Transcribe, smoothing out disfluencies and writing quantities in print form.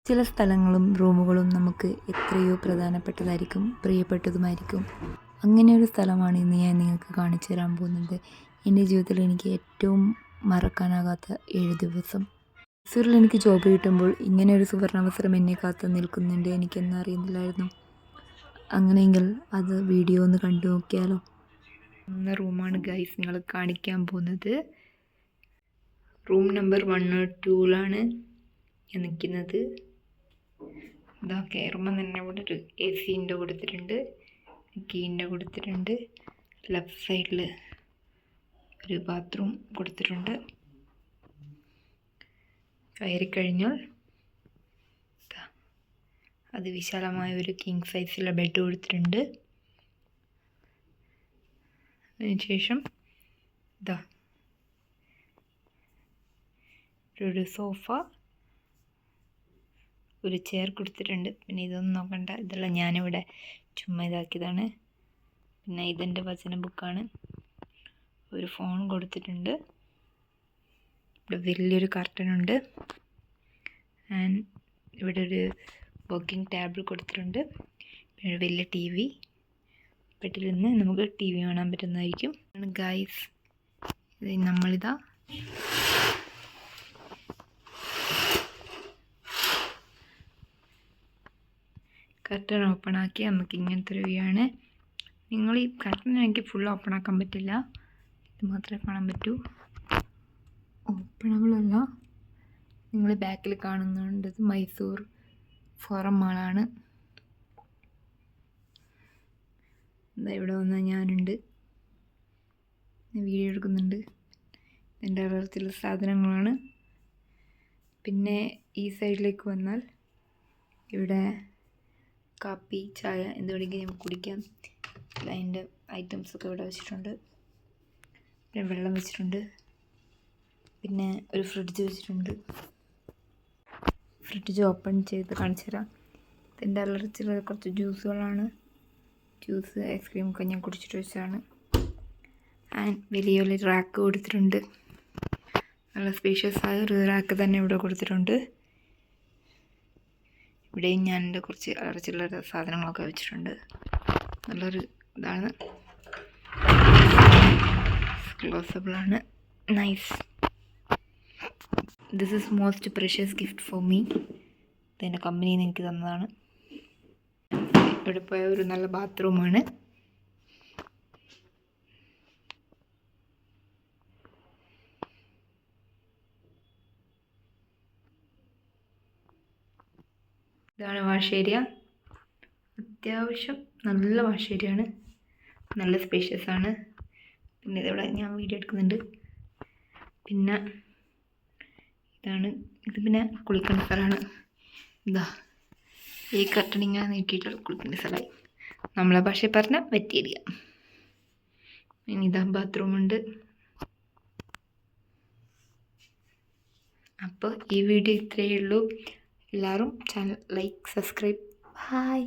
ചില സ്ഥലങ്ങളും റൂമുകളും നമുക്ക് എത്രയോ പ്രധാനപ്പെട്ടതായിരിക്കും, പ്രിയപ്പെട്ടതുമായിരിക്കും. അങ്ങനെ ഒരു സ്ഥലമാണ് ഇന്ന് ഞാൻ നിങ്ങൾക്ക് കാണിച്ചു തരാൻ പോകുന്നത്. എൻ്റെ ജീവിതത്തിൽ എനിക്ക് ഏറ്റവും മറക്കാനാകാത്ത 7 ദിവസം. മൈസൂരിൽ എനിക്ക് ജോബ് കിട്ടുമ്പോൾ ഇങ്ങനെ ഒരു സുവർണാവസരം എന്നെ കാത്തു നിൽക്കുന്നുണ്ട് എനിക്കെന്ന് അറിയുന്നില്ലായിരുന്നു. അങ്ങനെയെങ്കിൽ അത് വീഡിയോ ഒന്ന് കണ്ടു നോക്കിയാലോ. എന്ന റൂമാണ് ഗൈസ് നിങ്ങൾ കാണിക്കാൻ പോകുന്നത്. റൂം നമ്പർ 102ലാണ് ഞാൻ നിൽക്കുന്നത്. ഇതാ കയറുമ്പോൾ തന്നെ ഇവിടെ ഒരു AC കൊടുത്തിട്ടുണ്ട്, കീൻ്റെ കൊടുത്തിട്ടുണ്ട്. ലെഫ്റ്റ് സൈഡിൽ ഒരു ബാത്റൂം കൊടുത്തിട്ടുണ്ട്. കയറിക്കഴിഞ്ഞാൽ അതിവിശാലമായ ഒരു കിങ് സൈസിലെ ബെഡ് കൊടുത്തിട്ടുണ്ട്. അതിനുശേഷം ഇതാ ഒരു സോഫ, ഒരു ചെയർ കൊടുത്തിട്ടുണ്ട്. പിന്നെ ഇതൊന്നും നോക്കണ്ട, ഇതെല്ലാം ഞാനിവിടെ ചുമ്മാ ഇതാക്കിയതാണ്. പിന്നെ ഇതെൻ്റെ വചന ബുക്കാണ്. ഒരു ഫോൺ കൊടുത്തിട്ടുണ്ട്. ഇവിടെ വലിയൊരു കർട്ടനുണ്ട്. ആൻഡ് ഇവിടെ ഒരു വർക്കിംഗ് ടേബിൾ കൊടുത്തിട്ടുണ്ട്. പിന്നെ വലിയ TV. ബെഡിൽ നിന്ന് നമുക്ക് TV കാണാൻ പറ്റുന്നതായിരിക്കും. ഗൈസ് നമ്മളിതാ കർട്ടൻ ഓപ്പൺ ആക്കി നമുക്ക് ഇങ്ങനത്തെ ഒരു വ്യൂ ആണ്. നിങ്ങൾ ഈ കർട്ടൻ എനിക്ക് ഫുൾ ഓപ്പൺ ആക്കാൻ പറ്റില്ല, ഇത് മാത്രമേ കാണാൻ പറ്റൂ. ഓപ്പണബിളല്ല. നിങ്ങൾ ബാക്കിൽ കാണുന്നുണ്ട് മൈസൂർ ഫോറം മാളാണ്. എന്താ ഇവിടെ വന്നാൽ ഞാനുണ്ട്, വീഡിയോ എടുക്കുന്നുണ്ട്. എൻ്റെ അലർച്ചിലുള്ള സാധനങ്ങളാണ്. പിന്നെ ഈ സൈഡിലേക്ക് വന്നാൽ ഇവിടെ കാപ്പി, ചായ എന്ത് വേണമെങ്കിലും നമുക്ക് കുടിക്കാം. അതിൻ്റെ ഐറ്റംസൊക്കെ ഇവിടെ വെച്ചിട്ടുണ്ട്. പിന്നെ വെള്ളം വെച്ചിട്ടുണ്ട്. പിന്നെ ഒരു ഫ്രിഡ്ജ് വെച്ചിട്ടുണ്ട്. ഫ്രിഡ്ജ് ഓപ്പൺ ചെയ്ത് കാണിച്ചു തരാം. ഇതിൻ്റെ അലർച്ചിലുള്ള കുറച്ച് ജ്യൂസുകളാണ്. ജ്യൂസ്, ഐസ്ക്രീം ഒക്കെ ഞാൻ കുടിച്ചിട്ട് വെച്ചതാണ്. ആൻഡ് വലിയൊരു റാക്ക് കൊടുത്തിട്ടുണ്ട്. നല്ല സ്പേഷ്യസ് ആയ ഒരു റാക്ക് തന്നെ ഇവിടെ കൊടുത്തിട്ടുണ്ട്. ഇവിടെയും ഞാൻ എൻ്റെ കുറച്ച് അലർച്ചിയുള്ള സാധനങ്ങളൊക്കെ വെച്ചിട്ടുണ്ട്. നല്ലൊരു ഇതാണ്, ക്ലോസബിളാണ്, nice. This is most precious gift for me. ഇതെൻ്റെ കമ്പനിയിൽ നിന്ന് എനിക്ക് തന്നതാണ്. ഇവിടെ പോയ ഒരു നല്ല ബാത്റൂമാണ്. ഇതാണ് വാഷ് ഏരിയ. അത്യാവശ്യം നല്ല വാഷ് ഏരിയയാണ്, നല്ല സ്പേഷ്യസ് ആണ്. പിന്നെ ഇതിവിടെ ഞാൻ വീഡിയോ എടുക്കുന്നുണ്ട്. പിന്നെ ഇതാണ്, ഇത് പിന്നെ കുളിക്കേണ്ട സ്ഥലമാണ്. ഇതാ ഈ കർട്ടൻ ഇങ്ങനെ നീക്കിയിട്ട് കുളിക്കേണ്ട സ്ഥലമായി. നമ്മളെ ഭാഷയിൽ പറഞ്ഞ വെറ്റ് ഏരിയ. ഇനി ഇതാ ബാത്റൂമുണ്ട്. അപ്പോൾ ഈ വീഡിയോ ഇത്രയേ ഉള്ളൂ. എല്ലാവരും ചാനൽ ലൈക്ക്, സബ്സ്ക്രൈബ്. ബൈ.